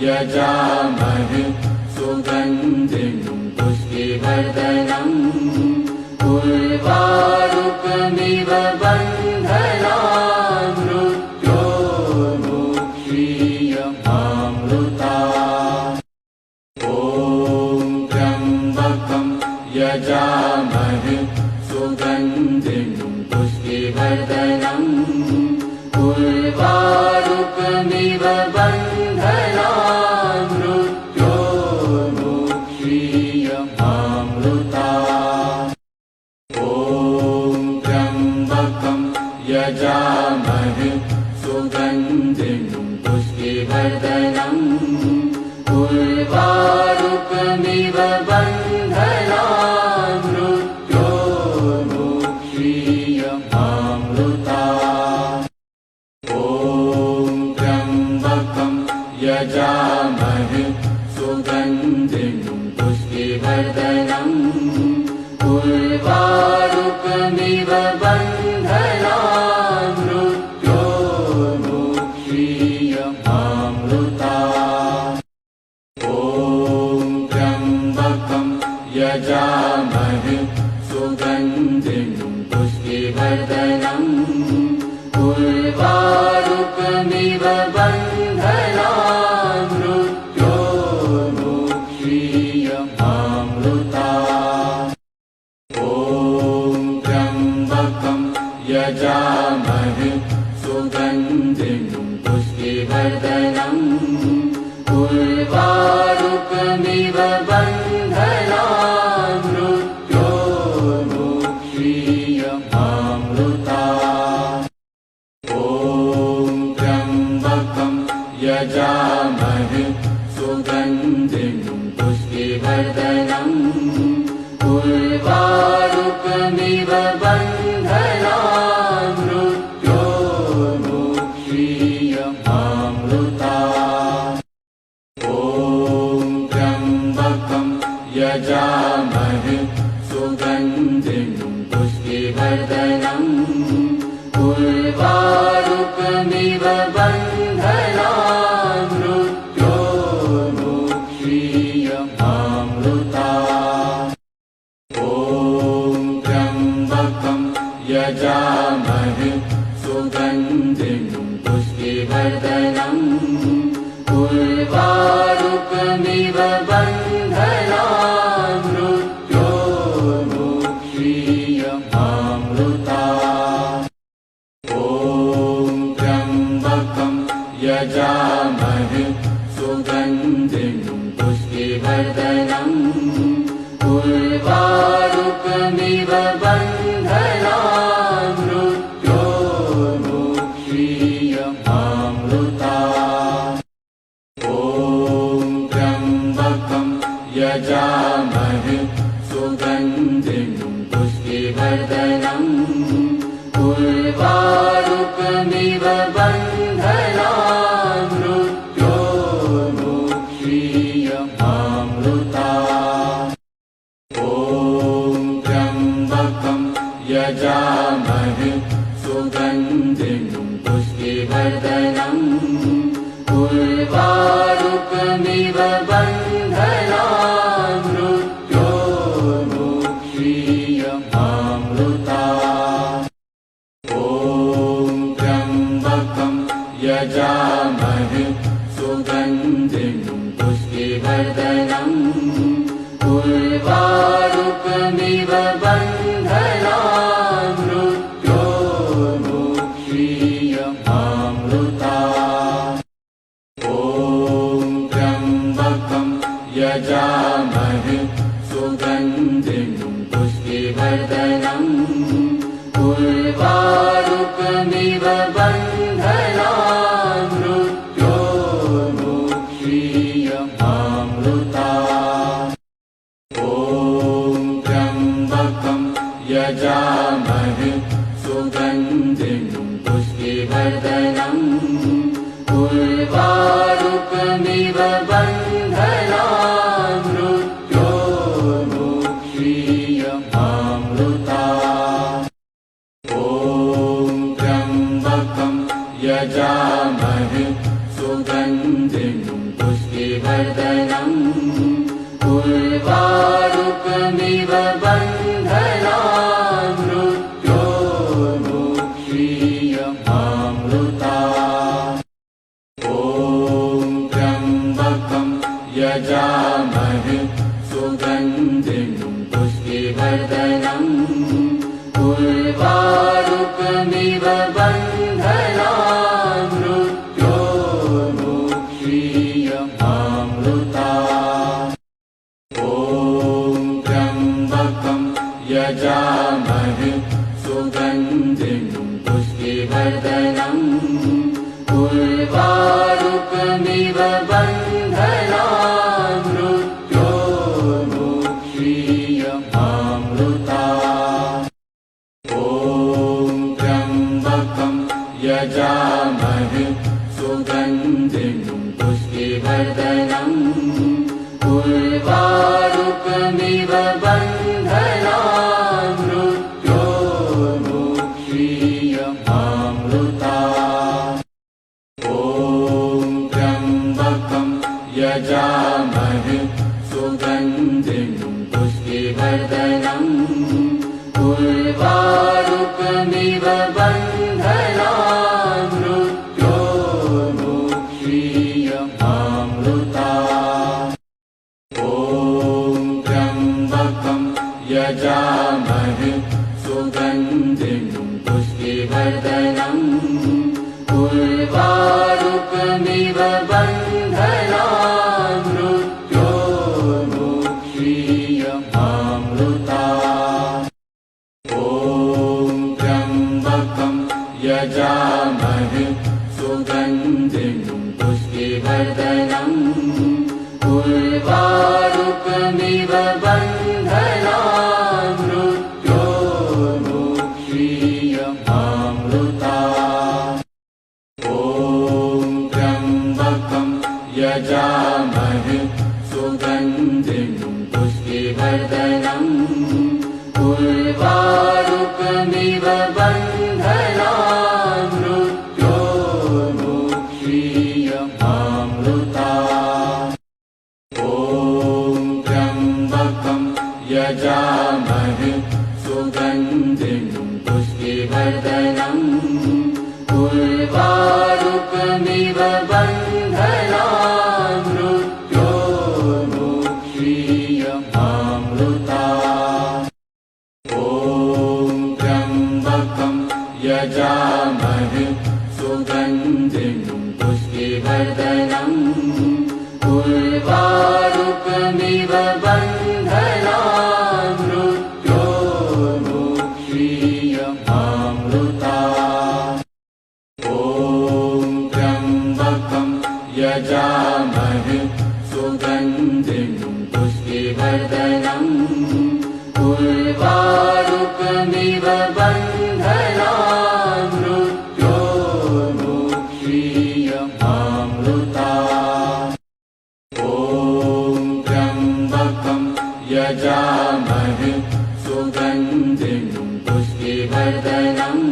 यजामहे सुगन्धिं पुष्टिवर्धनम् उर्वारुकमिव बन्धनान् मृत्योर्मुक्षीयमामृतात्। ॐ त्र्यम्बकं यजामहे सुगन्धिं पुष्टिवर्धनम् उर्वारुकमिव बन्धनान् मृत्योर्मुक्षीयमामृतात्। ॐ त्र्यम्बकं यजामहे सुगन्धिं पुष्टिवर्धनम् उर्वारुकमिव बन्धनान् मृत्योर्मुक्षीयमामृतात्। ॐ त्र्यम्बकं यजामहे सुगन्धिं पुष्टिवर्धनम् उर्वारुकमिव बन्धनान् मृत्योर्मुक्षीयमामृतात्। ॐ त्र्यम्बकं यजामहे सुगन्धिं पुष्टिवर्धनम् उर्वारुकमिव बन्धनान् मृत्योर्मुक्षीयमामृतात्। ॐ त्र्यम्बकं यजामहे सुगन्धिं पुष्टिवर्धनम् उर्वारुकमिव बन्धनान् मृत्योर्मुक्षीयमामृतात्। ॐ त्र्यम्बकं यजामहे सुगन्धिं पुष्टिवर्धनम् उर्वारुकमिव बन्धनान् मृत्योर्मुक्षीयमामृतात्। ॐ त्र्यम्बकं यजामहे सुगन्धिं पुष्टिवर्धनम् उर्वारुकमिव बन्धनान् मृत्योर्मुक्षीयमामृतात्। ॐ त्र्यम्बकं यजामहे सुगन्धिं पुष्टिवर्धनम् उर्वारुकमिव बन्धनान् मृत्योर्मुक्षीयमामृतात्। ॐ त्र्यम्बकं यजामहे सुगन्धिं पुष्टिवर्धनम् उर्वारुकमिव बन्धनान् मृत्योर्मुक्षीयमामृतात्। ॐ त्र्यम्बकं यजामहे सुगन्धिं पुष्टिवर्धनम् उर्वारुकमिव बन्धनान् मृत्योर्मुक्षीयमामृतात्। ॐ त्र्यम्बकं यजामहे सुगन्धिं पुष्टिवर्धनम् उर्वारुकमिव बन्धनान् मृत्योर्मुक्षीयमामृतात्। ॐ त्र्यम्बकं यजामहे सुगन्धिं पुष्टिवर्धनम् उर्वारुकमिव बन्धनान् मृत्योर्मुक्षीयमामृतात्। ॐ त्र्यम्बकं यजामहे सुगन्धिं पुष्टिवर्धनम् उर्वारुकमिव बन्धनान् मृत्योर्मुक्षीयमामृतात्। ॐ त्र्यम्बकं यजामहे सुगन्धिं पुष्टिवर्धनम् उर्वारुकमिव बन्धनान् मृत्योर्मुक्षीयमामृतात्। ॐ त्र्यम्बकं यजामहे सुगन्धिं पुष्टिवर्धनम् उर्वारुकमिव बन्धनान् मृत्योर्मुक्षीयमामृता ॐ त्र्यम्बकं यजामहे सुगन्धिं पुष्टिवर्धनम् उर्वारुकमिव बन्धनान् मृत्योर्मुक्षीयमामृता ॐ त्र्यम्बकं यजामहे सुगन्धिं पुष्टिवर्धनम् उर्वारुकमिव बन्धनान् मृत्योर्मुक्षीयमामृता ॐ त्र्यम्बकं यजामहे सुगन्धिं पुष्टिवर्धनम् उर्वारुकमिव बन्धनान् मृत्योर्मुक्षीयमामृता ॐ त्र्यम्बकं यजामहे सुगन्धिं पुष्टिवर्धनम् उर्वारुकमिव बन्धनान् मृत्योर्मुक्षीयमामृता ॐ त्र्यम्बकं यजामहे सुगन्धिं पुष्टिवर्धनम् उर्वारुकमिव बन्धनान् मृत्योर्मुक्षीयमामृता ॐ त्र्यम्बकं यजामहे सुगन्धिं पुष्टिवर्धनम् उर्वारुकमिव बन्धनान् मृत्योर्मुक्षीयमामृता ॐ त्र्यम्बकं यजामहे सुगन्धिं पुष्टिवर्धनम् उर्वारुकमिव बन्धनान् मृत्योर्मुक्षीयमामृता ॐ त्र्यम्बकं यजामहे सुगन्धिं पुष्टिवर्धनम् उर्वारुकमिव बन्धनान् मृत्योर्मुक्षीयमामृता ॐ त्र्यम्बकं यजामहे सुगन्धिं पुष्टिवर्धनम् उर्वारुकमिव बन्धनान् मृत्योर्मुक्षीयमामृता ॐ त्र्यम्बकं यजामहे सुगन्धिं पुष्टिवर्धनम् उर्वारुकमिव बन्धनान् मृत्योर्मुक्षीयमामृता ॐ त्र्यम्बकं यजामहे सुगन्धिं पुष्टिवर्धनम्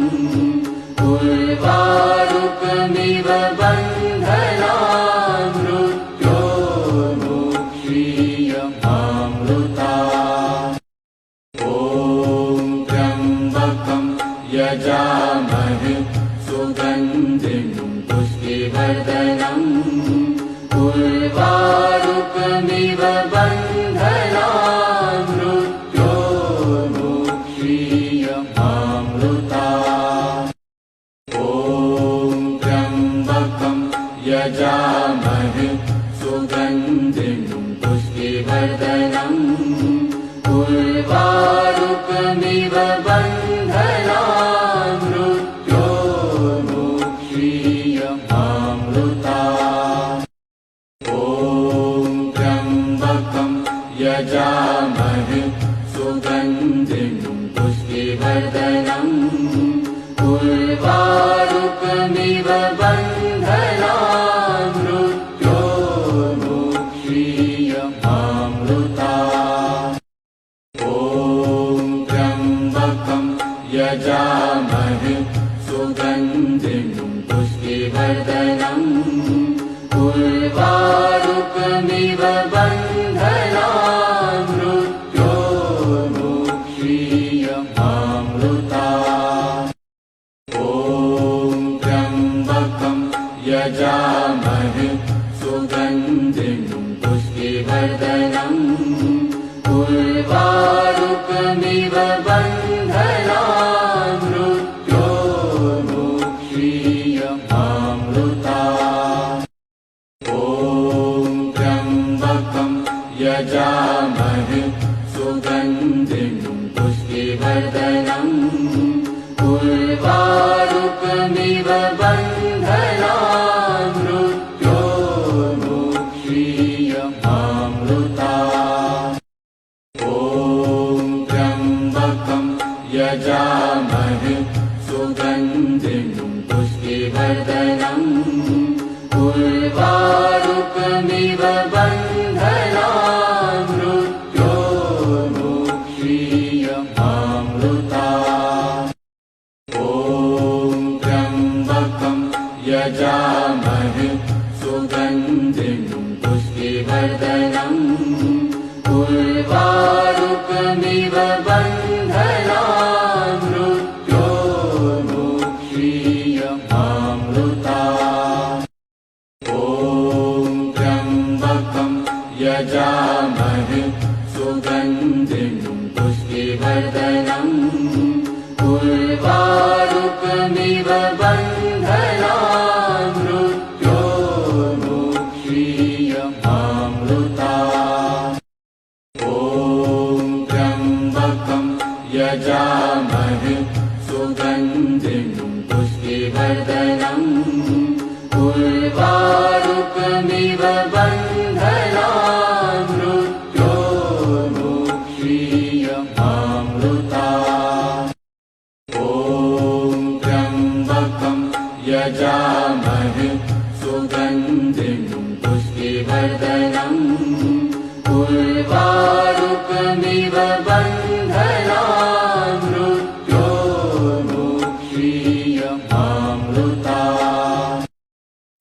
उर्वारुकमिव बन्धनान् मृत्योर्मुक्षीयमामृता ॐ त्र्यम्बकं यजामहे सुगन्धिं पुष्टिवर्धनम् उर्वारुकमिव बन्धनान् मृत्योर्मुक्षीयमामृता ॐ त्र्यम्बकं यजामहे सुगन्धिं पुष्टिवर्धनम् उर्वारुकमिव बन्धनान् मृत्योर्मुक्षीयमामृता ॐ त्र्यम्बकं यजामहे सुगन्धिं पुष्टिवर्धनम् उर्वारुकमिव बन्धनान् मृत्योर्मुक्षीयमामृता ॐ त्र्यम्बकं यजामहे सुगन्धिं पुष्टिवर्धनम् उर्वारुकमिव बन्धनान् मृत्योर्मुक्षीयमामृता ॐ त्र्यम्बकं यजामहे सुगन्धिं पुष्टिवर्धनम् उर्वारुकमिव बन्धनान् मृत्योर्मुक्षीयमामृता ॐ त्र्यम्बकं यजामहे सुगन्धिं पुष्टिवर्धनम् उर्वारुकमिव बन्धनान् मृत्योर्मुक्षीयमामृता ॐ त्र्यम्बकं यजामहे सुगन्धिं पुष्टिवर्धनम् उर्वारुकमिव बन्धनान् मृत्योर्मुक्षीयमामृता ॐ त्र्यम्बकं यजामहे सुगन्धिं पुष्टिवर्धनम् उर्वारुकमिव बन्धनान् मृत्योर्मुक्षीयमामृता ॐ त्र्यम्बकं यजामहे सुगन्धिं पुष्टिवर्धनम् उर्वारुकमिव बन्धनान् मृत्योर्मुक्षीयमामृता ॐ त्र्यम्बकं यजामहे सुगन्धिं पुष्टिवर्धनम् उर्वारुकमिव बन्धनान् मृत्योर्मुक्षीयमामृता ॐ त्र्यम्बकं यजामहे सुगन्धिं पुष्टिवर्धनम् उर्वारुकमिव बन्धनान् मृत्योर्मुक्षीयमामृता ॐ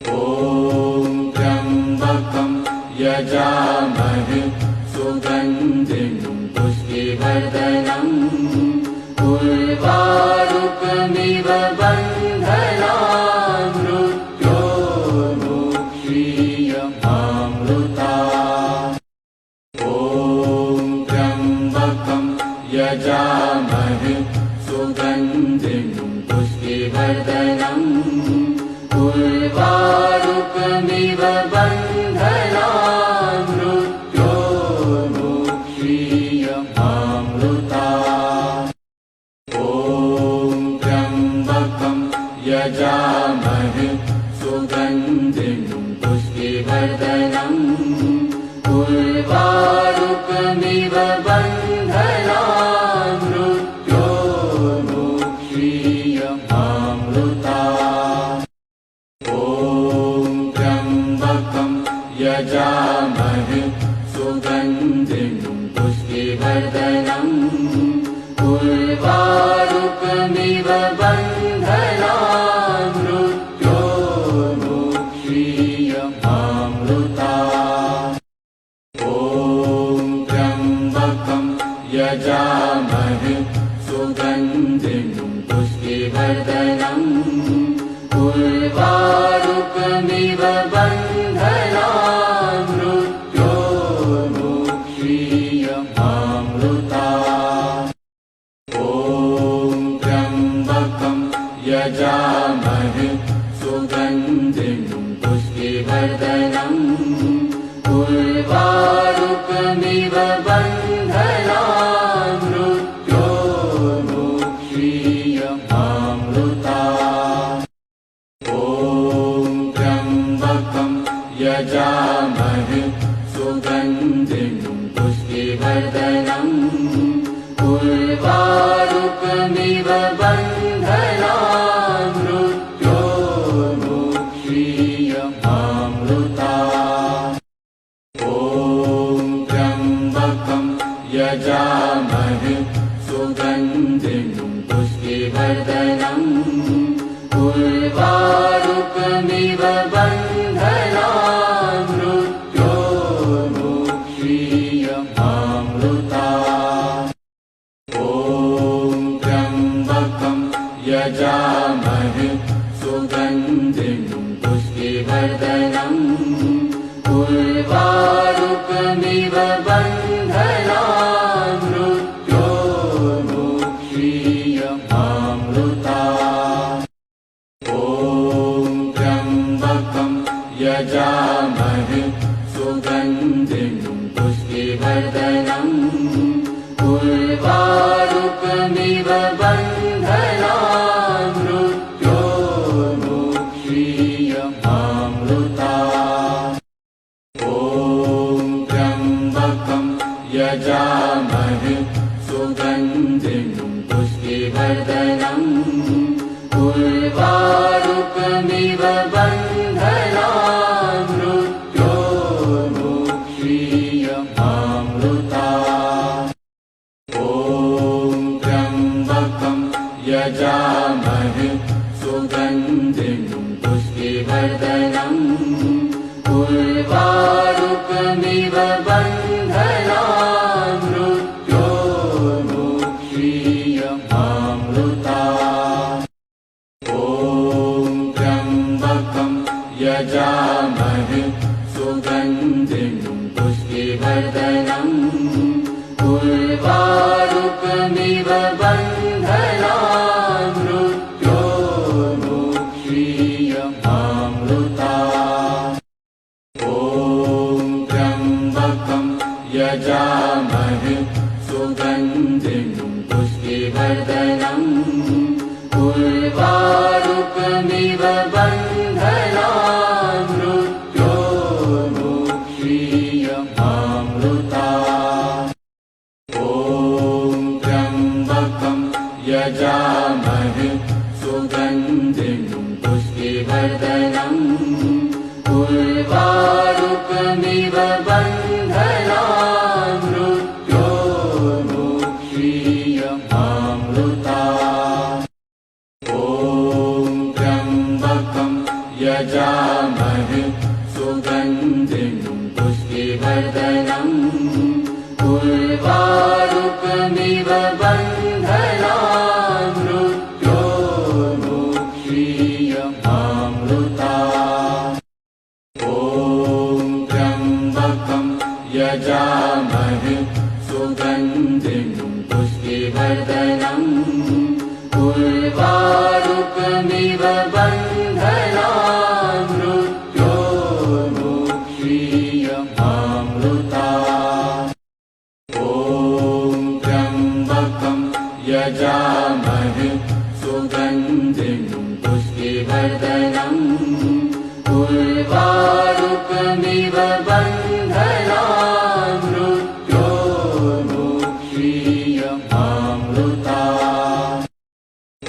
त्र्यम्बकं यजामहे सुगन्धिं पुष्टिवर्धनम् उर्वारुकमिव बन्धनान् मृत्योर्मुक्षीयमामृता ॐ त्र्यम्बकं यजामहे सुगन्धिं पुष्टिवर्धनम् उर्वारुकमिव बन्धनान् मृत्योर्मुक्षीयमामृता ॐ त्र्यम्बकं यजामहे सुगन्धिं पुष्टिवर्धनम् उर्वारुकमिव बन्धनान् मृत्योर्मुक्षीयमामृता ॐ त्र्यम्बकं यजामहे सुगन्धिं पुष्टिवर्धनम् उर्वारुकमिव बन्धनान् मृत्योर्मुक्षीयमामृता ॐ त्र्यम्बकं यजामहे सुगन्धिं पुष्टिवर्धनम् उर्वारुकमिव बन्धनान् मृत्योर्मुक्षीयमामृता ॐ त्र्यम्बकं यजामहे सुगन्धिं पुष्टिवर्धनम् उर्वारुकमिव बन्धनान् मृत्योर्मुक्षीयमामृता ॐ त्र्यम्बकं यजामहे सुगन्धिं पुष्टिवर्धनम् उर्वारुकमिव बन्धनान् मृत्योर्मुक्षीयमामृता ॐ त्र्यम्बकं यजामहे सुगन्धिं पुष्टिवर्धनम् उर्वारुकमिव बन्धनान् यजामहे सुगन्धिं पुष्टिवर्धनम् उर्वारुकमिव बन्धनान् मृत्योर्मुक्षीयमामृतात्। ॐ त्र्यम्बकं यजामहे सुगन्धिं पुष्टिवर्धनम् उर्वारुकमिव बन्धनान् मृत्योर्मुक्षीयमामृतात्। ॐ त्र्यम्बकं यजामहे सुगन्धिं पुष्टिवर्धनम् उर्वारुकमिव बन्धनान् मृत्योर्मुक्षीयमामृतात्। ॐ त्र्यम्बकं यजामहे सुगन्धिं पुष्टिवर्धनम् उर्वारुकमिव बन्धनान् मृत्योर्मुक्षीयमामृतात्। ॐ त्र्यम्बकं यजामहे सुगन्धिं पुष्टिवर्धनम् उर्वारुकमिव बन्धनान् मृत्योर्मुक्षीयमामृतात्। ॐ त्र्यम्बकं यजामहे सुगन्धिं पुष्टिवर्धनम् उर्वारुकमिव बन्धनान् मृत्योर्मुक्षीयमामृतात्। ॐ त्र्यम्बकं यजामहे सुगन्धिं पुष्टिवर्धनम् उर्वारुकमिव बन्धनान् मृत्योर्मुक्षीयमामृतात्। ॐ त्र्यम्बकं यजामहे सुगन्धिं पुष्टिवर्धनम् उर्वारुकमिव बन्धनान् मृत्योर्मुक्षीयमामृतात्। ॐ त्र्यम्बकं यजामहे सुगन्धिं पुष्टिवर्धनम् उर्वारुकमिव बन्धनान् मृत्योर्मुक्षीयमामृतात्। ॐ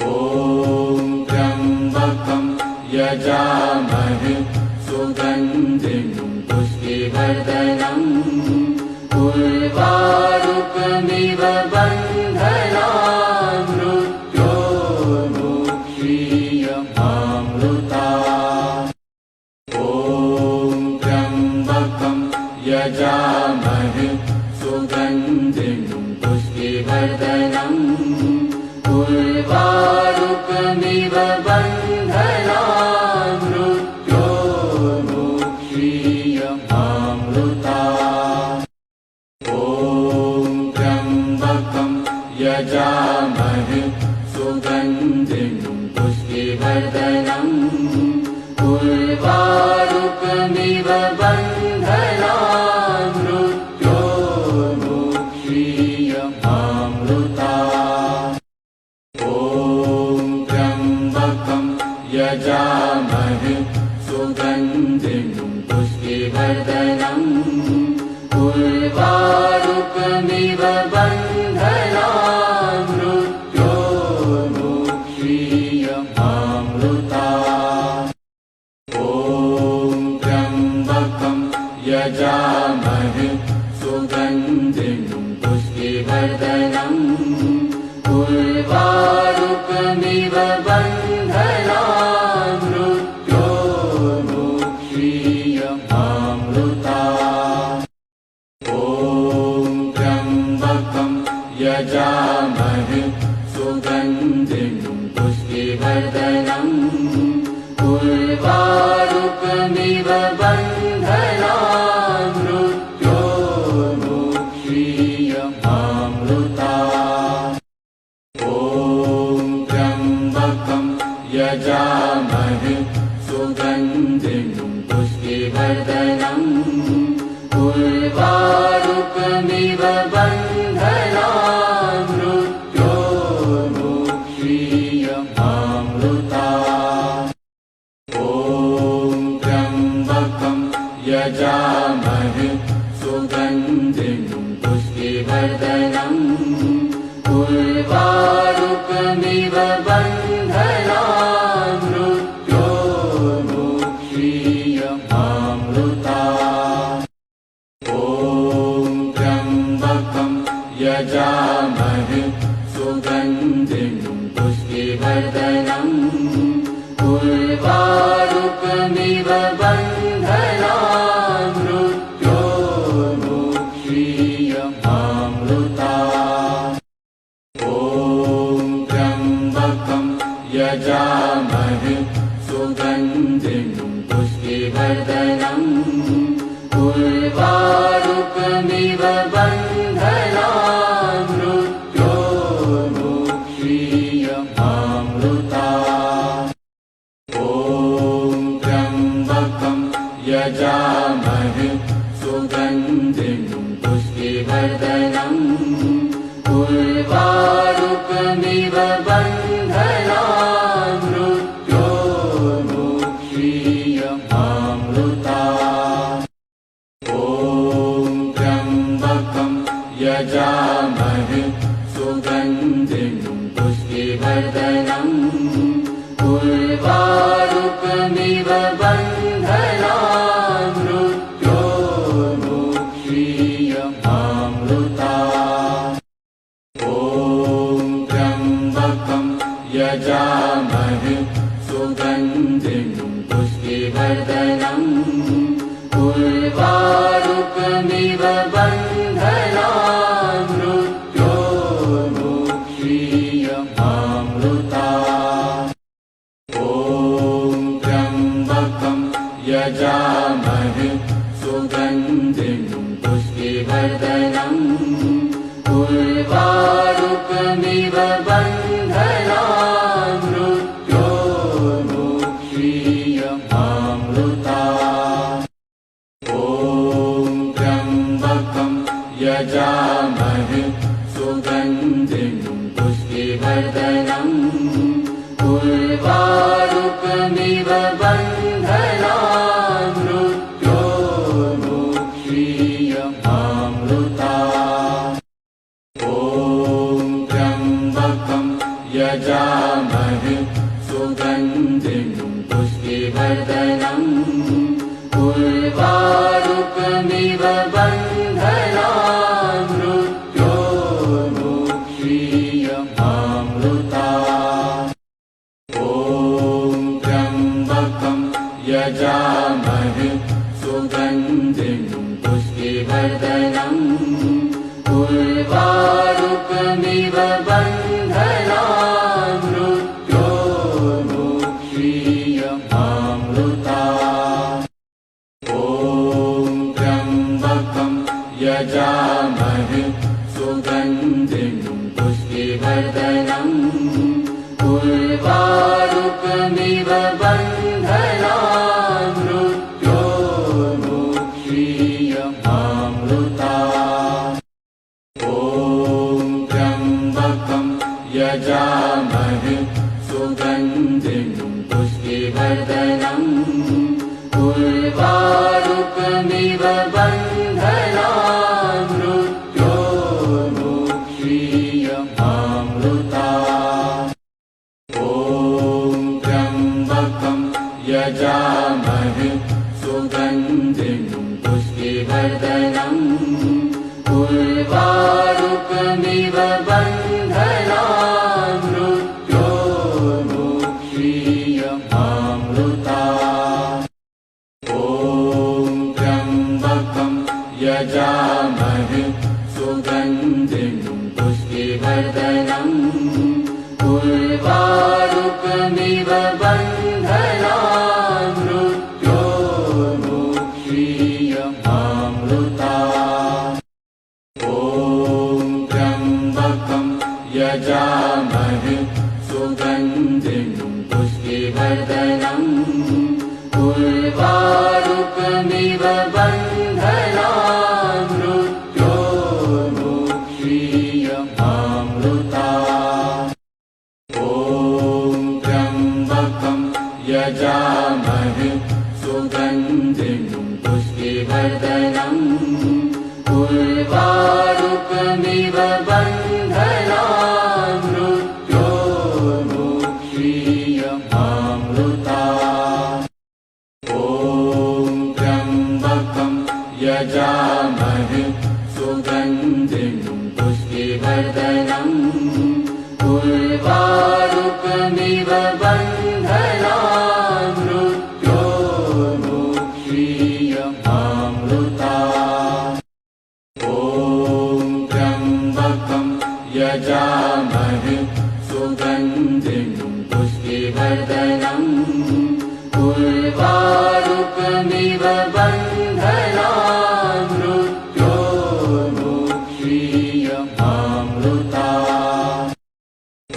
त्र्यम्बकं यजामहे सुगन्धिं पुष्टिवर्धनम् उर्वारुकमिव बन्धनान् मृत्योर्मुक्षीयमामृतात्। ॐ त्र्यम्बकं यजामहे सुगन्धिं पुष्टिवर्धनम् उर्वारुकमिव बन्धनान् मृत्योर्मुक्षीयमामृतात्। ॐ त्र्यम्बकं यजामहे सुगन्धिं पुष्टिवर्धनम् उर्वारुकमिव बन्धनान् मृत्योर्मुक्षीयमामृतात्। ॐ त्र्यम्बकं यजामहे सुगन्धिं पुष्टिवर्धनम् उर्वारुकमिव बन्धनान् मृत्योर्मुक्षीयमामृतात्। ॐ त्र्यम्बकं यजामहे सुगन्धिं पुष्टिवर्धनम् उर्वारुकमिव बन्धनान् मृत्योर्मुक्षीयमामृतात्। ॐ त्र्यम्बकं यजामहे सुगन्धिं पुष्टिवर्धनम् उर्वारुकमिव बन्धनान् मृत्योर्मुक्षीयमामृतात्। ॐ त्र्यम्बकं यजामहे सुगन्धिं पुष्टिवर्धनम् उर्वारुकमिव बन्धनान् मृत्योर्मुक्षीयमामृता ॐ त्र्यम्बकं यजामहे सुगन्धिं पुष्टिवर्धनम् उर्वारुकमिव बन्धनान् मृत्योर्मुक्षीयमामृता ॐ त्र्यम्बकं यजामहे सुगन्धिं पुष्टिवर्धनम् उर्वारुकमिव बन्धनान् मृत्योर्मुक्षीयमामृता ॐ त्र्यम्बकं यजामहे सुगन्धिं पुष्टिवर्धनम् उर्वारुकमिव बन्धनान् मृत्योर्मुक्षीयमामृता ॐ त्र्यम्बकं यजामहे सुगन्धिं पुष्टिवर्धनम् उर्वारुकमिव बन्धनान् मृत्योर्मुक्षीयमामृता ॐ त्र्यम्बकं यजामहे सुगन्धिं पुष्टिवर्धनम् उर्वारुकमिव बन्धनान् मृत्योर्मुक्षीयमामृता ॐ त्र्यम्बकं यजामहे सुगन्धिं पुष्टिवर्धनम् उर्वारुकमिव बन्धनान् मृत्योर्मुक्षीयमामृता ॐ त्र्यम्बकं यजामहे सुगन्धिं पुष्टिवर्धनम् उर्वारुकमिव बन्धनान् मृत्योर्मुक्षीयमामृता ॐ त्र्यम्बकं यजामहे सुगन्धिं पुष्टिवर्धनम् उर्वारुकमिव बन्धनान् मृत्योर्मुक्षीयमामृता ॐ त्र्यम्बकं यजामहे सुगन्धिं पुष्टिवर्धनम् उर्वारुकमिव बन्धनान् मृत्योर्मुक्षीयमामृता ॐ त्र्यम्बकं यजामहे सुगन्धिं पुष्टिवर्धनम् उर्वारुकमिव बन्धनान् मृत्योर्मुक्षीयमामृता ॐ त्र्यम्बकं यजामहे सुगन्धिं पुष्टिवर्धनम् उर्वारुकमिव बन्धनान् मृत्योर्मुक्षीयमामृता ॐ त्र्यम्बकं यजामहे सुगन्धिं पुष्टिवर्धनम् उर्वारुकमिव बन्धनान् मृत्योर्मुक्षीयमामृता ॐ त्र्यम्बकं यजामहे सुगन्धिं पुष्टिवर्धनम् उर्वारुकमिव बन्धनान् मृत्योर्मुक्षीयमामृता ॐ त्र्यम्बकं यजामहे सुगन्धिं पुष्टिवर्धनम् उर्वारुकमिव बन्धनान् मृत्योर्मुक्षीयमामृता ॐ त्र्यम्बकं यजामहे सुगन्धिं पुष्टिवर्धनम् उर्वारुकमिव शोकमिव बन्धनान् मृत्योर्मुक्षीयमामृता ॐ त्र्यम्बकं यजामहे सुगन्धिं पुष्टिवर्धनम् उर्वारुकमिव बन्धनान् मृत्योर्मुक्षीयमामृता ॐ त्र्यम्बकं यजामहे सुगन्धिं पुष्टिवर्धनम् उर्वारुकमिव बन्धनान् मृत्योर्मुक्षीयमामृता ॐ त्र्यम्बकं यजामहे सुगन्धिं पुष्टिवर्धनम् उर्वारुकमिव बन्धनान् मृत्योर्मुक्षीयमामृता ॐ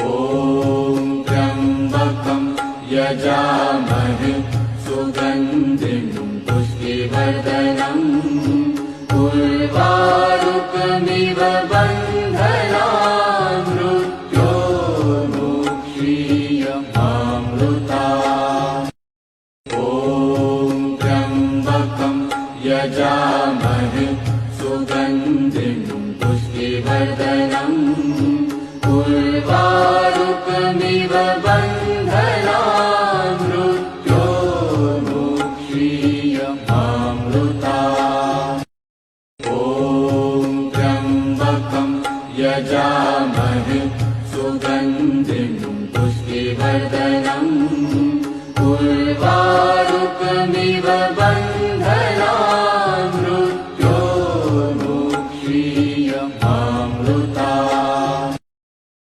त्र्यम्बकं यजामहे सुगन्धिं पुष्टिवर्धनम् उर्वारुकमिव बन्धनान् मृत्योर्मुक्षीयमामृता ॐ त्र्यम्बकं यजामहे सुगन्धिं पुष्टिवर्धनम् उर्वारुकमिव बन्धनान् मृत्योर्मुक्षीयमामृता ॐ त्र्यम्बकं यजामहे सुगन्धिं पुष्टिवर्धनम् उर्वारुकमिव बन्धनान् मृत्योर्मुक्षीयमामृता ॐ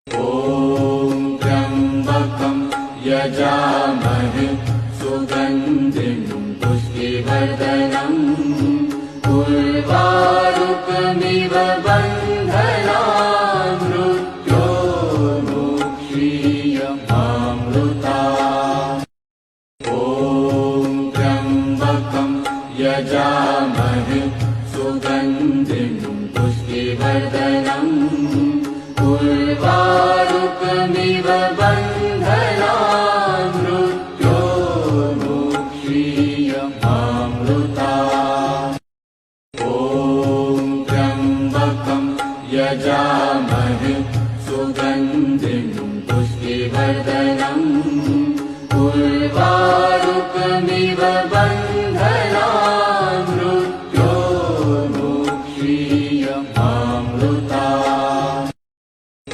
त्र्यम्बकं यजामहे सुगन्धिं पुष्टिवर्धनम् उर्वारुकमिव बन्धनान् मृत्योर्मुक्षीयमामृता ॐ त्र्यम्बकं यजामहे सुगन्धिं पुष्टिवर्धनम् उर्वारुकमिव बन्धनान् मृत्योर्मुक्षीयमामृता ॐ त्र्यम्बकं यजामहे सुगन्धिं पुष्टिवर्धनम् उर्वारुकमिव बन्धनान् मृत्योर्मुक्षीयमामृता ॐ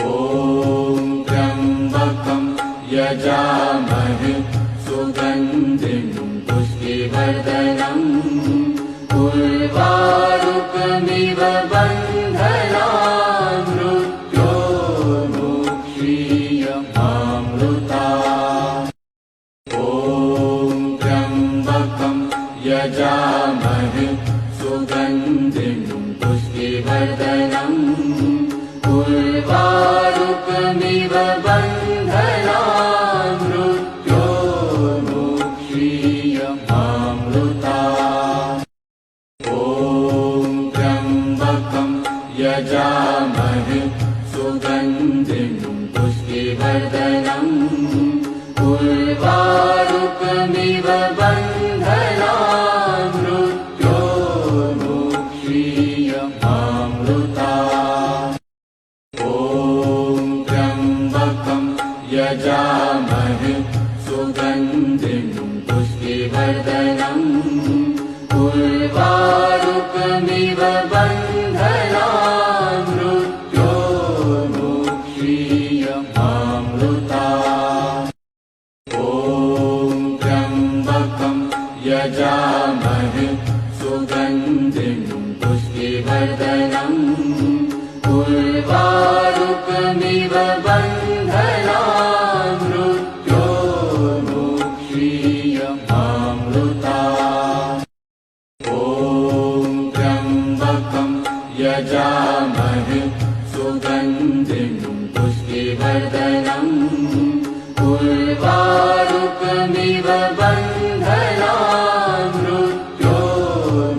त्र्यम्बकं यजामहे सुगन्धिं पुष्टिवर्धनम् उर्वारुकमिव बन्धनान् मृत्योर्मुक्षीयमामृता ॐ त्र्यम्बकं यजामहे सुगन्धिं पुष्टिवर्धनम् उर्वारुकमिव बन्धनान् मृत्योर्मुक्षीयमामृता ॐ त्र्यम्बकं यजामहे सुगन्धिं पुष्टिवर्धनम् उर्वारुकमिव बन्धनान् मृत्योर्मुक्षीयमामृता ॐ त्र्यम्बकं यजामहे सुगन्धिं पुष्टिवर्धनम् उर्वारुकमिव बन्धनान् मृत्योर्मुक्षीयमामृता ॐ त्र्यम्बकं यजामहे सुगन्धिं पुष्टिवर्धनम् उर्वारुकमिव बन्धनान् मृत्योर्मुक्षीयमामृता ॐ त्र्यम्बकं यजामहे सुगन्धिं पुष्टिवर्धनम् उर्वारुकमिव बन्धनान् मृत्योर्मुक्षीयमामृता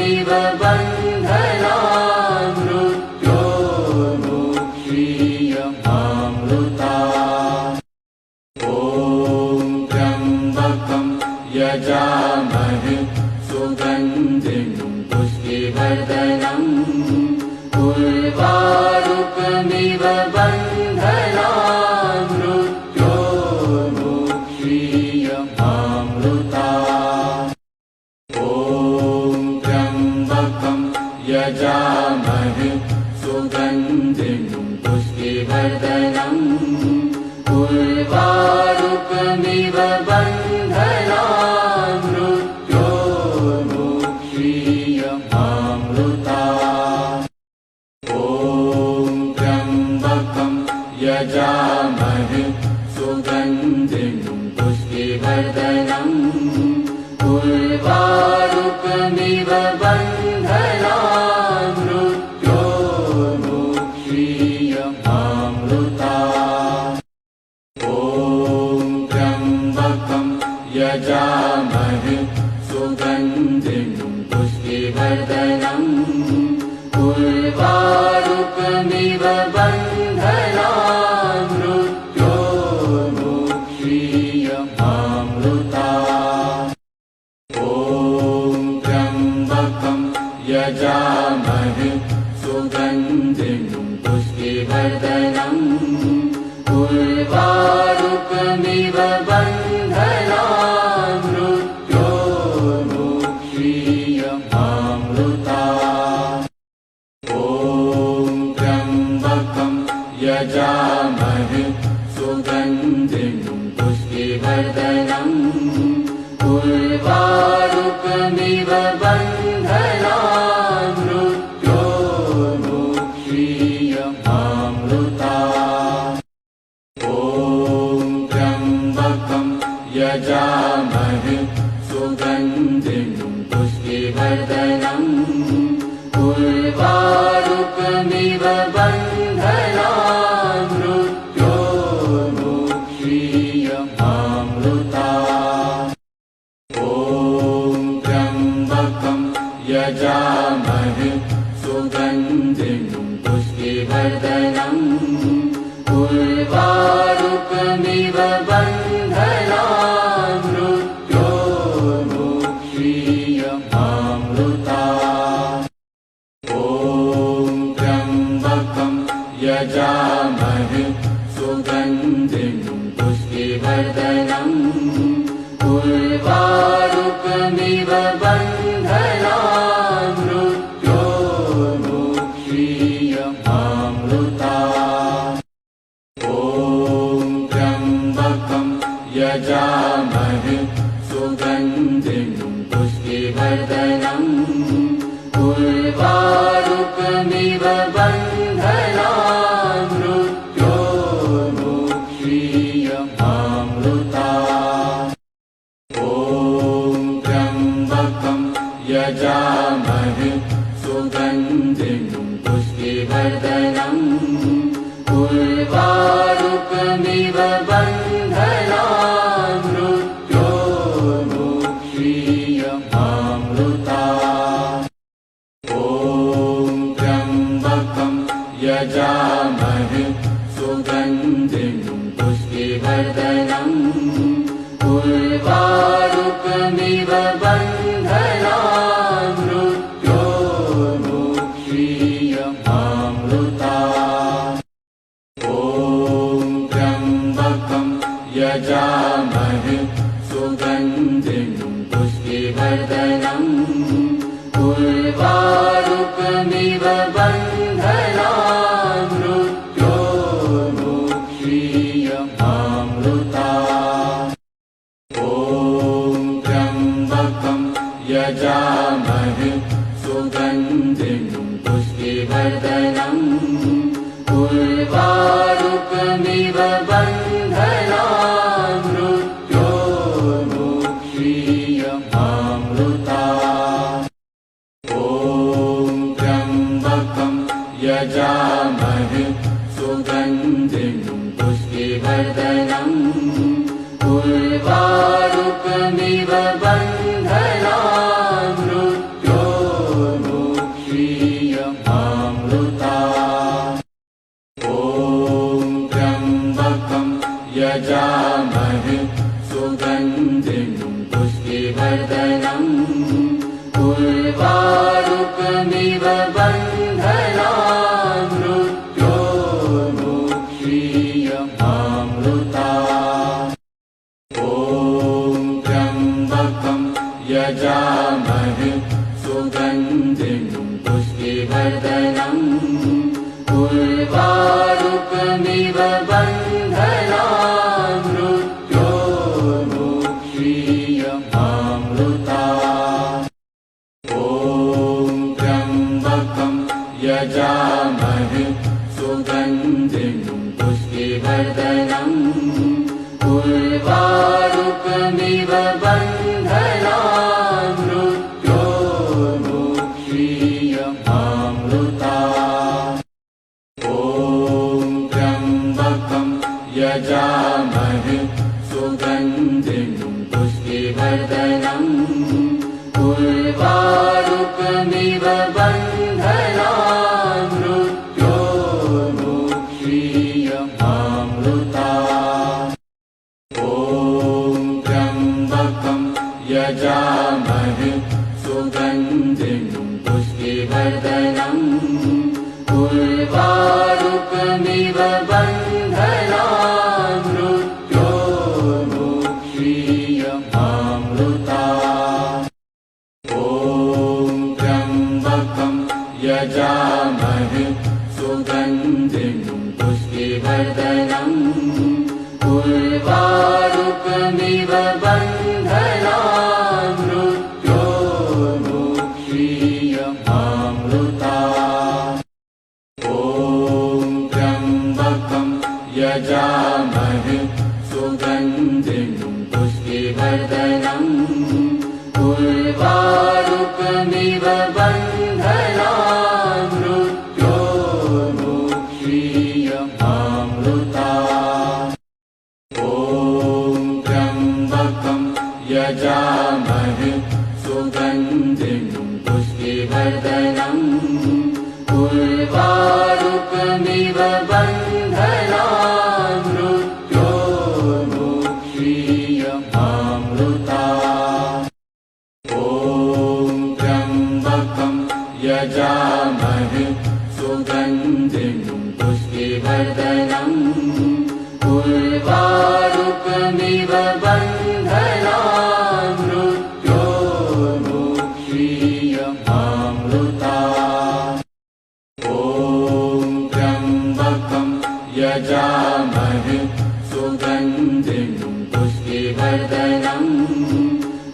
शोकमिव बन्धनान् मृत्योर्मुक्षीयमामृता ॐ त्र्यम्बकं यजामहे सुगन्धिं पुष्टिवर्धनम् उर्वारुकमिव बन्धनान् मृत्योर्मुक्षीयमामृता ॐ त्र्यम्बकं यजामहे सुगन्धिं पुष्टिवर्धनम् उर्वारुकमिव बन्धनान् मृत्योर्मुक्षीयमामृता ॐ त्र्यम्बकं यजामहे सुगन्धिं पुष्टिवर्धनम् उर्वारुकमिव बन्धनान् मृत्योर्मुक्षीयमामृता ॐ त्र्यम्बकं यजामहे सुगन्धिं पुष्टिवर्धनम् उर्वारुकमिव बन्धनान् मृत्योर्मुक्षीयमामृता ॐ त्र्यम्बकं यजामहे सुगन्धिं पुष्टिवर्धनम् उर्वारुकमिव बन्धनान् मृत्योर्मुक्षीयमामृता ॐ त्र्यम्बकं यजामहे सुगन्धिं पुष्टिवर्धनम् उर्वारुकमिव बन्धनान् मृत्योर्मुक्षीयमामृता ॐ त्र्यम्बकं यजामहे सुगन्धिं पुष्टिवर्धनम् उर्वारुकमिव बन्धनान् मृत्योर्मुक्षीयमामृता ॐ त्र्यम्बकं यजामहे सुगन्धिं पुष्टिवर्धनम् उर्वारुकमिव बन्धनान् मृत्योर्मुक्षीयमामृता ॐ त्र्यम्बकं यजामहे सुगन्धिं पुष्टिवर्धनम् उर्वारुकमिव बन्धनान् मृत्योर्मुक्षीयमामृता ॐ त्र्यम्बकं यजामहे सुगन्धिं पुष्टिवर्धनम् उर्वारुकमिव बन्धनान् मृत्योर्मुक्षीयमामृता ॐ त्र्यम्बकं यजामहे सुगन्धिं पुष्टिवर्धनम् उर्वारुकमिव बन्धनान् मृत्योर्मुक्षीयमामृता ॐ त्र्यम्बकं यजामहे सुगन्धिं पुष्टिवर्धनम् उर्वारुकमिव बन्धनान् मृत्योर्मुक्षीयमामृता ॐ त्र्यम्बकं यजामहे सुगन्धिं पुष्टिवर्धनम् उर्वारुकमिव बन्धनान् मृत्योर्मुक्षीयमामृता ॐ त्र्यम्बकं यजामहे सुगन्धिं पुष्टिवर्धनम् उर्वारुकमिव बन्धनान् मृत्योर्मुक्षीयमामृता ॐ त्र्यम्बकं यजामहे सुगन्धिं पुष्टिवर्धनम् उर्वारुकमिव बन्धनान् मृत्योर्मुक्षीयमामृता उर्वारुकमिव बन्धनान् मृत्योर्मुक्षीयमामृता ॐ त्र्यम्बकं यजामहे सुगन्धिं पुष्टिवर्धनम् उर्वारुकमिव बन्धनान् मृत्योर्मुक्षीयमामृता ॐ त्र्यम्बकं यजामहे सुगन्धिं पुष्टिवर्धनम् उर्वारुकमिव बन्धनान् मृत्योर्मुक्षीयमामृता ॐ त्र्यम्बकं यजामहे सुगन्धिं पुष्टिवर्धनम् उर्वारुकमिव बन्धनान् मृत्योर्मुक्षीयमामृता ॐ त्र्यम्बकं यजामहे सुगन्धिं पुष्टिवर्धनम् उर्वारुकमिव बन्धनान् मृत्योर्मुक्षीयमामृता ॐ त्र्यम्बकं यजामहे सुगन्धिं पुष्टिवर्धनम् उर्वारुकमिव बन्धनान् मृत्योर्मुक्षीयमामृता ॐ त्र्यम्बकं यजामहे सुगन्धिं पुष्टिवर्धनम् उर्वारुकमिव बन्धनान् मृत्योर्मुक्षीयमामृता ॐ त्र्यम्बकं यजामहे सुगन्धिं पुष्टिवर्धनम् उर्वारुकमिव बन्धनान् मृत्योर्मुक्षीयमामृता ॐ त्र्यम्बकं यजामहे सुगन्धिं पुष्टिवर्धनम् उर्वारुकमिव बन्धनान् मृत्योर्मुक्षीयमामृता ॐ त्र्यम्बकं यजामहे सुगन्धिं पुष्टिवर्धनम्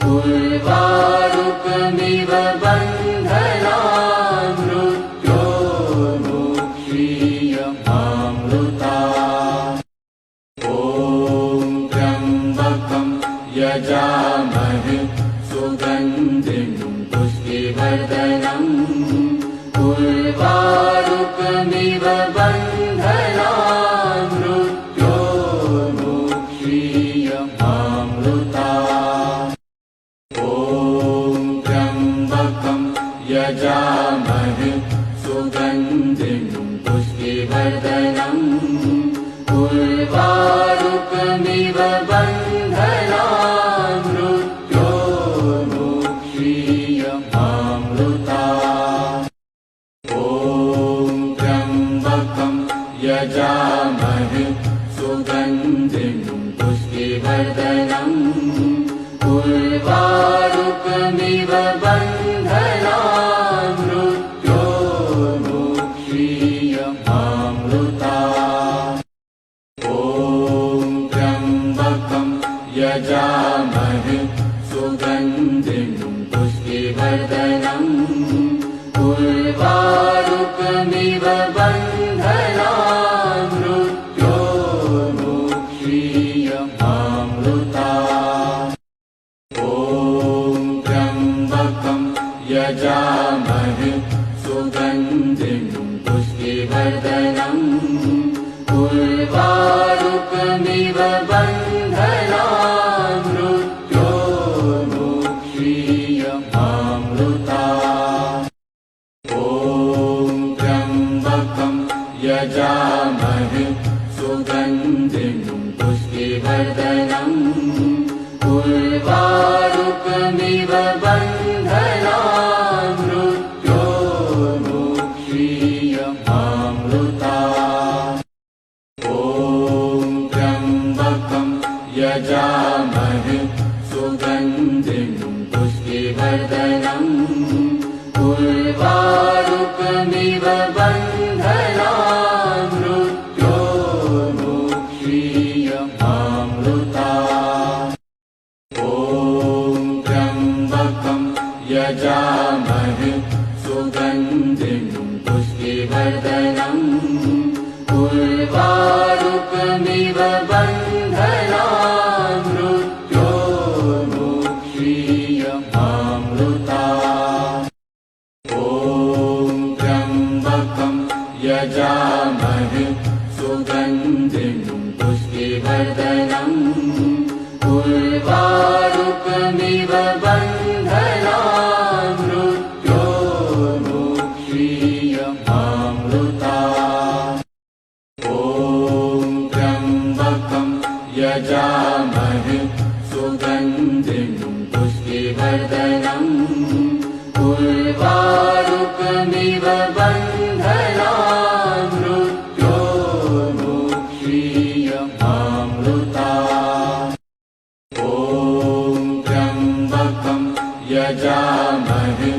उर्वारुकमिव बन्धनान् मृत्योर्मुक्षीयमामृता ॐ त्र्यम्बकं यजामहे सुगन्धिं पुष्टिवर्धनम् उर्वारुकमिव बन्धनान् मृत्योर्मुक्षीयमामृता ॐ त्र्यम्बकं यजामहे सुगन्धिं पुष्टिवर्धनम् उर्वारुकमिव बन्धनान् मृत्योर्मुक्षीयमामृता ॐ त्र्यम्बकं यजामहे सुगन्धिं पुष्टिवर्धनम् उर्वारुकमिव बन्धनान् मृत्योर्मुक्षीयमामृता ॐ त्र्यम्बकं यजामहे सुगन्धिं पुष्टिवर्धनम् उर्वारुकमिव बन्धनान् मृत्योर्मुक्षीयमामृता ॐ त्र्यम्बकं यजामहे सुगन्धिं पुष्टिवर्धनम् उर्वारुकमिव बन्धनान् मृत्योर्मुक्षीयमामृता ॐ त्र्यम्बकं यजामहे सुगन्धिं पुष्टिवर्धनम् उर्वारुकमिव बन्धनान् मृत्योर्मुक्षीयमामृता पुष्टिवर्धनम् उर्वारुकमिव बन्धनान् मृत्योर्मुक्षीयमामृता ॐ त्र्यम्बकं यजामहे सुगन्धिं पुष्टिवर्धनम् उर्वारुकमिव बन्धनान् मृत्योर्मुक्षीयमामृता ॐ त्र्यम्बकं यजामहे सुगन्धिं पुष्टिवर्धनम् उर्वारुकमिव बन्धनान् मृत्योर्मुक्षीयमामृता ॐ त्र्यम्बकं यजामहे सुगन्धिं पुष्टिवर्धनम् उर्वारुकमिव बन्धनान् मृत्योर्मुक्षीयमामृता ॐ त्र्यम्बकं यजामहे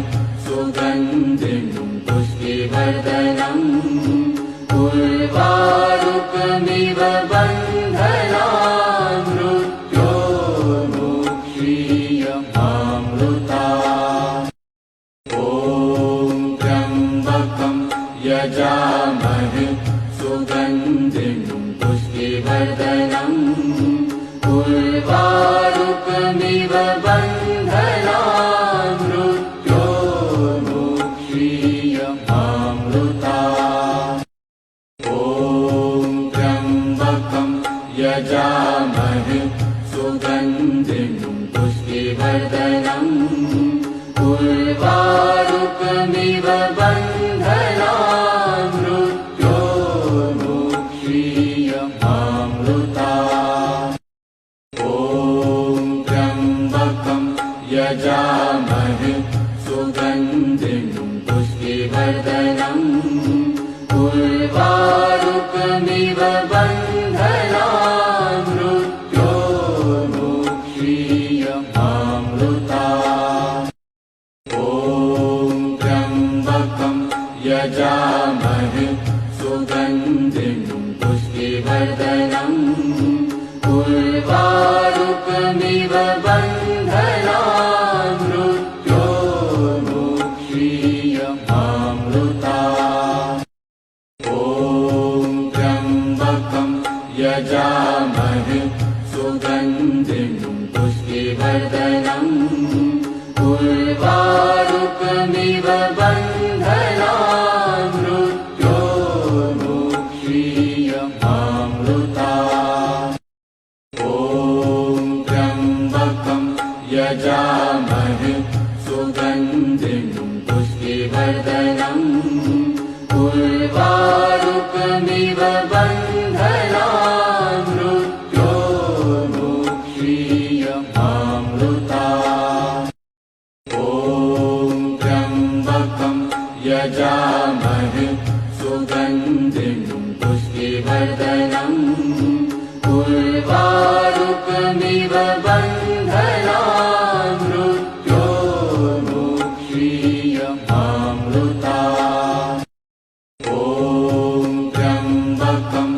सुगन्धिं पुष्टिवर्धनम् उर्वारुकमिव बन्धनान् मृत्योर्मुक्षीयमामृता ॐ त्र्यम्बकं यजामहे सुगन्धिं पुष्टिवर्धनम् उर्वारुकमिव बन्धनान् मृत्योर्मुक्षीयमामृता ॐ त्र्यम्बकं यजामहे सुगन्धिं पुष्टिवर्धनम् उर्वारुकमिव बन्धनान् मृत्योर्मुक्षीयमामृता ॐ त्र्यम्बकं यजामहे सुगन्धिं पुष्टिवर्धनम् उर्वारुकमिव बन्धनान् मृत्योर्मुक्षीयमामृता ॐ त्र्यम्बकं यजामहे सुगन्धिं पुष्टिवर्धनम् उर्वारुकमिव बन्धनान् मृत्योर्मुक्षीयमामृता ॐ त्र्यम्बकं यजामहे सुगन्धिं पुष्टिवर्धनम् उर्वारुकमिव बन्धनान् मृत्योर्मुक्षीयमामृता ॐ त्र्यम्बकं यजामहे सुगन्धिं पुष्टिवर्धनम् उर्वारुकमिव बन्धनान् मृत्योर्मुक्षीयमामृता ॐ त्र्यम्बकं यजामहे सुगन्धिं पुष्टिवर्धनम् उर्वारुकमिव बन्धनान् मृत्योर्मुक्षीयमामृता ॐ त्र्यम्बकं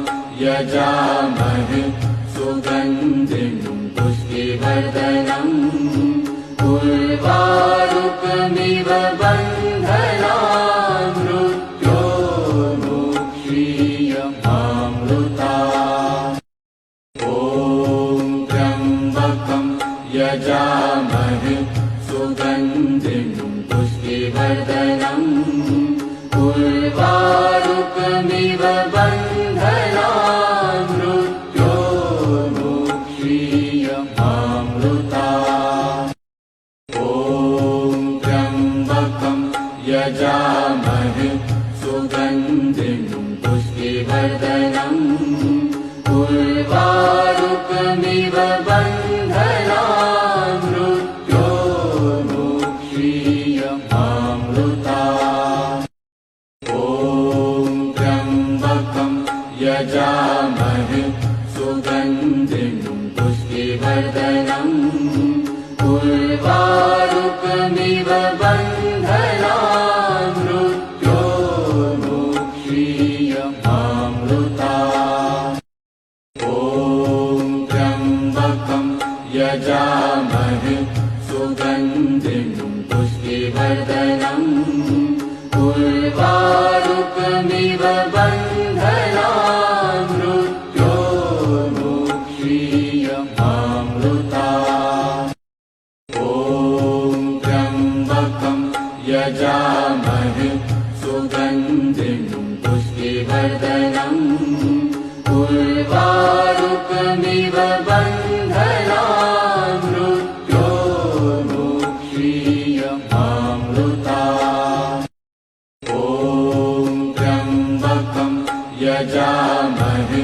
यजामहे सुगन्धिं पुष्टिवर्धनम् उर्वारुकमिव बन्धनान् मृत्योर्मुक्षीयमामृता ॐ त्र्यम्बकं यजामहे सुगन्धिं पुष्टिवर्धनम् उर्वारुकमिव बन्धनान् मृत्योर्मुक्षीयमामृता ॐ त्र्यम्बकं यजामहे सुगन्धिं पुष्टिवर्धनम् उर्वारुकमिव बन्धनान् मृत्योर्मुक्षीयमामृता ॐ त्र्यम्बकं यजामहे सुगन्धिं पुष्टिवर्धनम् उर्वारुकमिव शोकमिव बन्धनान् मृत्योर्मुक्षीयमामृता ॐ त्र्यम्बकं यजामहे सुगन्धिं पुष्टिवर्धनम् उर्वारुकमिव बन्धनान् मृत्योर्मुक्षीयमामृता ॐ त्र्यम्बकं यजामहे सुगन्धिं पुष्टिवर्धनम् उर्वारुकमिव बन्धनान् मृत्योर्मुक्षीयमामृता ॐ त्र्यम्बकं यजामहे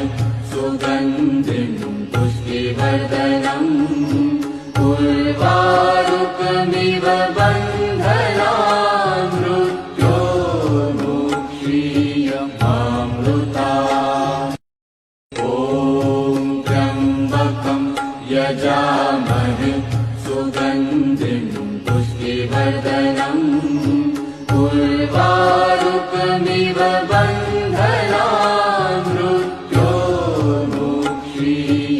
सुगन्धिं पुष्टिवर्धनम् उर्वारुकमिव बन्धनान् मृत्योर्मुक्षीयमामृता ॐ त्र्यम्बकं यजामहे सुगन्धिं पुष्टिवर्धनम् उर्वारुकमिव बन्धनान्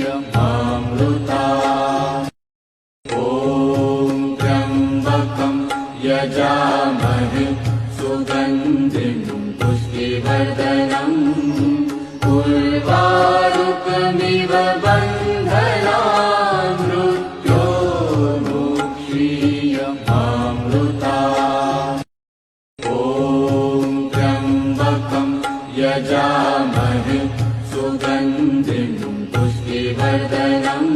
मृत्योर्मुक्षीयमामृता ॐ त्र्यम्बकं यजामहे सुगन्धिं पुष्टिवर्धनम् उर्वारुकमिव बन्धनान् मृत्योर्मुक्षीयमामृता ॐ त्र्यम्बकं यजामहे सुगन्धिं पुष्टिवर्धनम्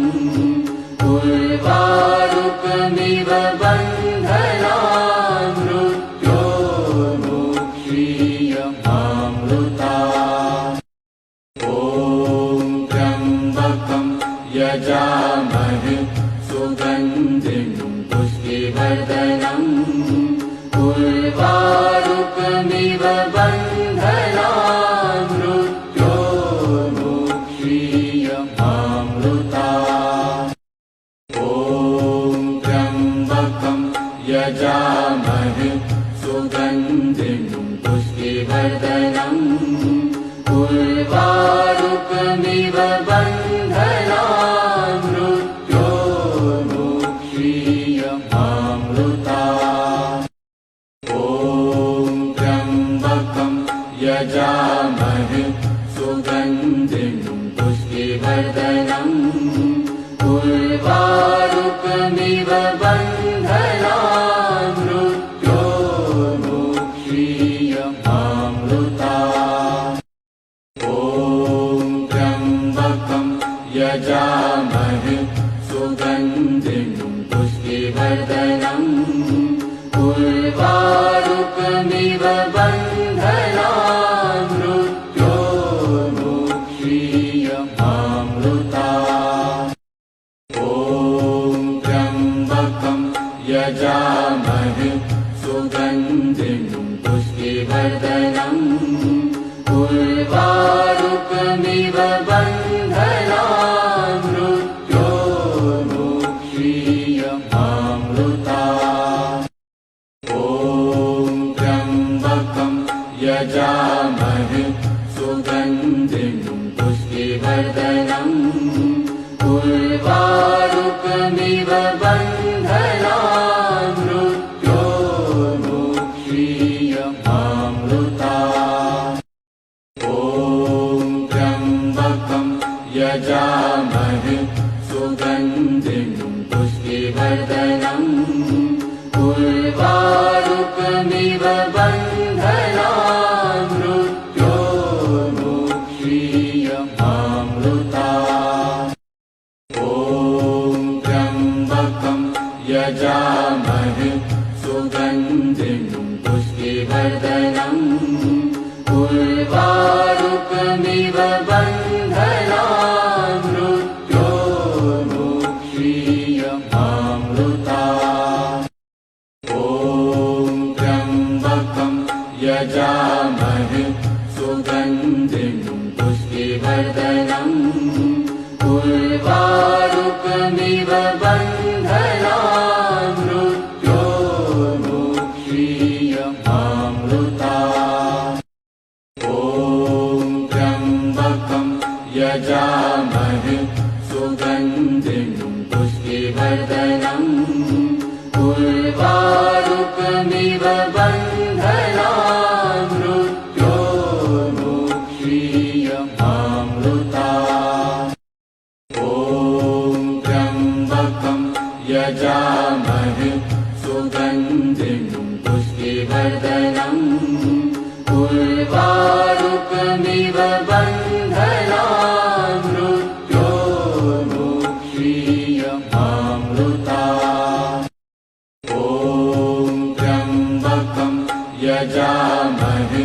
उर्वारुकमिव बन्धनान् मृत्योर्मुक्षीयमामृता ॐ त्र्यम्बकं यजामहे सुगन्धिं पुष्टिवर्धनम् उर्वारुकमिव बन्धनान् मृत्योर्मुक्षीयमामृता ॐ त्र्यम्बकं यजामहे सुगन्धिं पुष्टिवर्धनम् उर्वारुकमिव बन्धनान् मृत्योर्मुक्षीयमामृता ॐ त्र्यम्बकं यजामहे सुगन्धिं पुष्टिवर्धनम् उर्वारुकमिव बन्धनान् मृत्योर्मुक्षीयमामृता ॐ त्र्यम्बकं यजामहे सुगन्धिं पुष्टिवर्धनम् उर्वारुकमिव बन्धनान् मृत्योर्मुक्षीयमामृता ॐ त्र्यम्बकं यजामहे सुगन्धिं पुष्टिवर्धनम् उर्वारुकमिव बन्धनान् मृत्योर्मुक्षीयमामृता ॐ त्र्यम्बकं यजामहे सुगन्धिं पुष्टिवर्धनम् उर्वारुकमिव बन्धनान् मृत्योर्मुक्षीयमामृता ॐ त्र्यम्बकं यजामहे सुगन्धिं पुष्टिवर्धनम् उर्वारुकमिव बन्धनान् मृत्योर्मुक्षीयमामृता ॐ त्र्यम्बकं यजामहे सुगन्धिं पुष्टिवर्धनम् उर्वारुकमिव बन्धनान् मृत्योर्मुक्षीयमामृता ॐ त्र्यम्बकं यजामहे सुगन्धिं पुष्टिवर्धनम् उर्वारुकमिव बन्धनान् मृत्योर्मुक्षीयमामृता शोकमिव बन्धनान् मृत्योर्मुक्षीयमामृता ॐ त्र्यम्बकं यजामहे सुगन्धिं पुष्टिवर्धनम् उर्वारुकमिव बन्धनान् मृत्योर्मुक्षीयमामृता ॐ त्र्यम्बकं यजामहे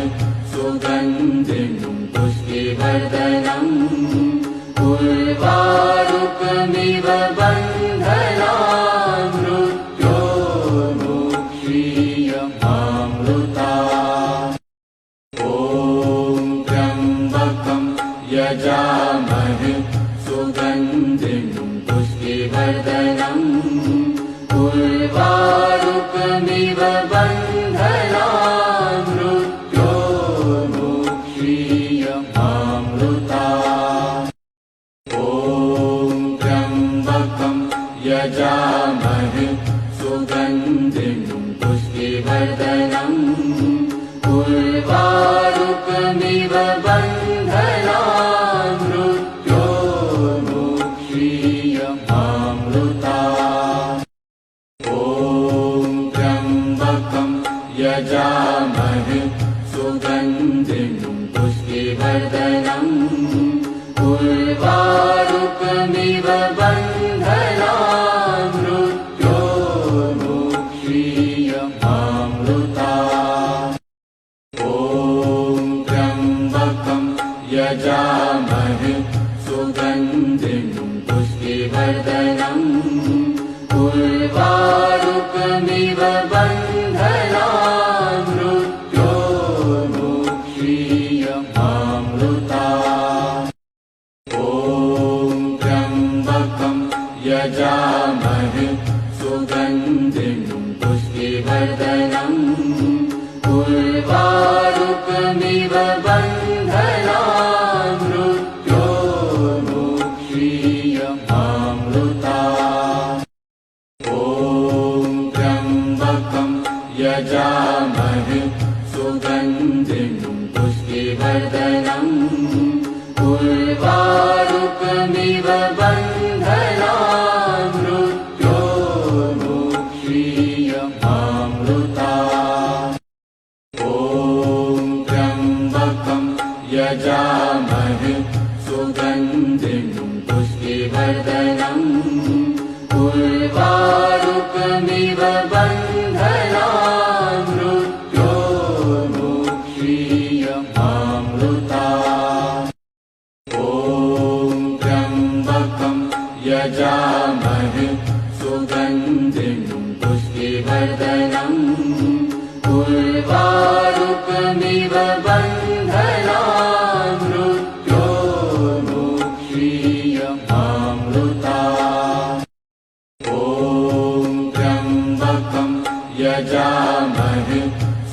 सुगन्धिं पुष्टिवर्धनम् उर्वारुकमिव बन्धनान् मृत्योर्मुक्षीयमामृता ॐ त्र्यम्बकं यजामहे सुगन्धिं पुष्टिवर्धनम् उर्वारुकमिव बन्धनान् मृत्योर्मुक्षीयमामृता ॐ त्र्यम्बकं यजामहे सुगन्धिं पुष्टिवर्धनम् उर्वारुकमिव बन्धनान् मृत्योर्मुक्षीयमामृता ॐ त्र्यम्बकं यजामहे सुगन्धिं पुष्टिवर्धनम् उर्वारुकमिव बन्धनान् मृत्योर्मुक्षीयमामृता ॐ त्र्यम्बकं यजामहे सुगन्धिं पुष्टिवर्धनम् उर्वारुकमिव बन्धनान् मृत्योर्मुक्षीयमामृता ॐ त्र्यम्बकं यजामहे सुगन्धिं पुष्टिवर्धनम् उर्वारुकमिव बन्धनान् मृत्योर्मुक्षीयमामृता ॐ त्र्यम्बकं यजामहे सुगन्धिं पुष्टिवर्धनम् उर्वारुकमिव बन्धनान् मृत्योर्मुक्षीयमामृता ॐ त्र्यम्बकं यजामहे सुगन्धिं पुष्टिवर्धनम् उर्वारुकमिव बन्धनान् मृत्योर्मुक्षीयमामृता ॐ त्र्यम्बकं यजामहे सुगन्धिं पुष्टिवर्धनम् उर्वारुकमिव बन्धनान् मृत्योर्मुक्षीयमामृता ॐ त्र्यम्बकं यजामहे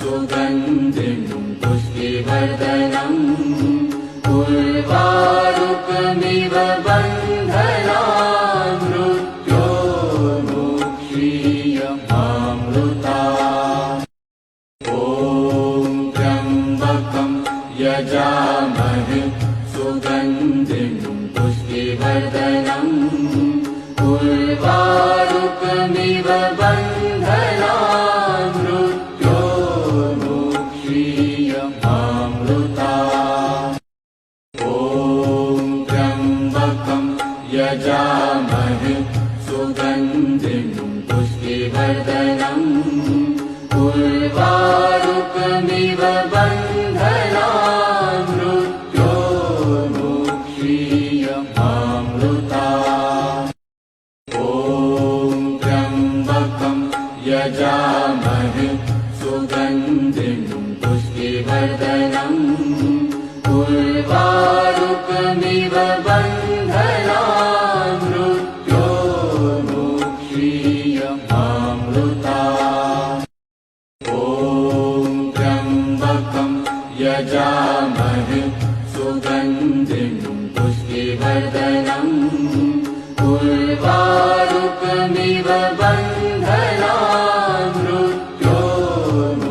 सुगन्धिं पुष्टिवर्धनम् उर्वारुकमिव बन्धनान् मृत्योर्मुक्षीयमामृता ॐ त्र्यम्बकं यजामहे सुगन्धिं पुष्टिवर्धनम् उर्वारुकमिव बन्धनान् मृत्योर्मुक्षीयमामृता ॐ त्र्यम्बकं यजामहे सुगन्धिं पुष्टिवर्धनम् उर्वारुकमिव बन्धनान् मृत्योर्मुक्षीयमामृता ॐ त्र्यम्बकं यजामहे सुगन्धिं पुष्टिवर्धनम् उर्वारुकमिव बन्धनान् मृत्योर्मुक्षीयमामृता ॐ त्र्यम्बकं यजामहे सुगन्धिं पुष्टिवर्धनम् उर्वारुकमिव बन्धनान् मृत्योर्मुक्षीयमामृता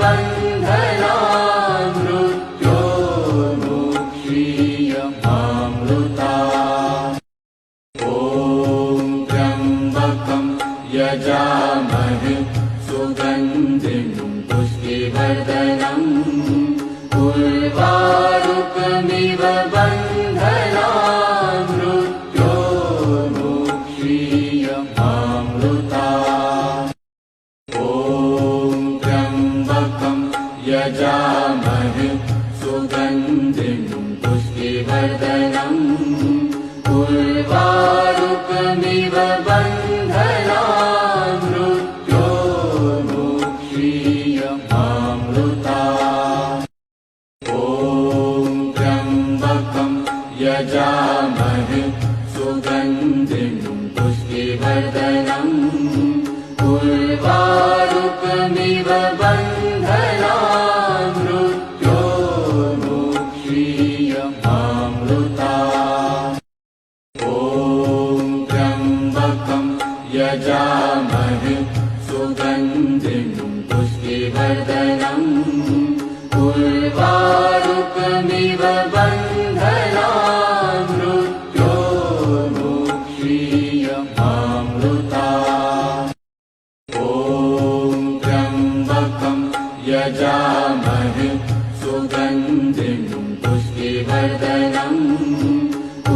बन्धनान् मृत्योर्मुक्षीयमामृता ॐ त्र्यम्बकं यजामहे सुगन्धिं पुष्टिवर्धनम् उर्वारुकमिव बन्धनान् मृत्योर्मुक्षीयमामृता ॐ त्र्यम्बकं यजामहे सुगन्धिं पुष्टिवर्धनम् उर्वारुकमिव बन्धनान् मृत्योर्मुक्षीयमामृता ॐ त्र्यम्बकं यजामहे सुगन्धिं पुष्टिवर्धनम् उर्वारुकमिव बन्धनान् मृत्योर्मुक्षीयमामृता ॐ त्र्यम्बकं यजामहे सुगन्धिं पुष्टिवर्धनम् उर्वारुकमिव बन्धनान् मृत्योर्मुक्षीयमामृता ॐ त्र्यम्बकं यजामहे सुगन्धिं पुष्टिवर्धनम्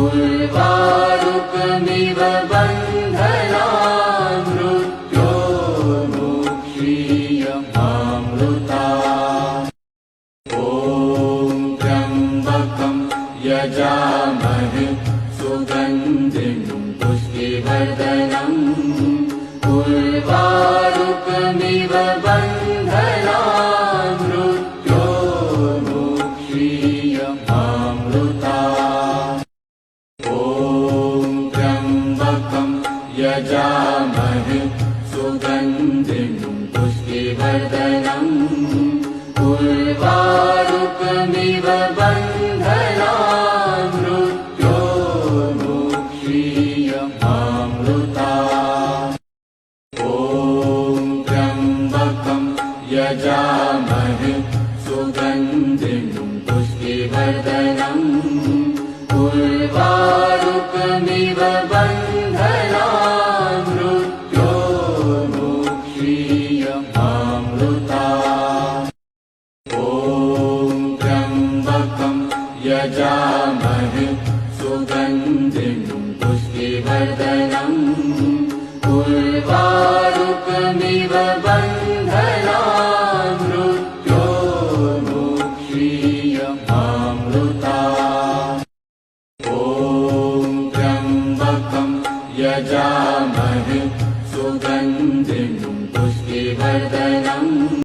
उर्वारुकमिव बन्धनान् मृत्योर्मुक्षीयमामृता ॐ त्र्यम्बकं यजामहे सुगन्धिं पुष्टिवर्धनम् उर्वारुकमिव बन्धनान् मृत्योर्मुक्षीयमामृता ॐ त्र्यम्बकं यजामहे सुगन्धिं पुष्टिवर्धनम् उर्वारुकमिव बन्धनान् मृत्योर्मुक्षीयमामृता ॐ त्र्यम्बकं यजामहे सुगन्धिं पुष्टिवर्धनम् उर्वारुकमिव बन्धनान्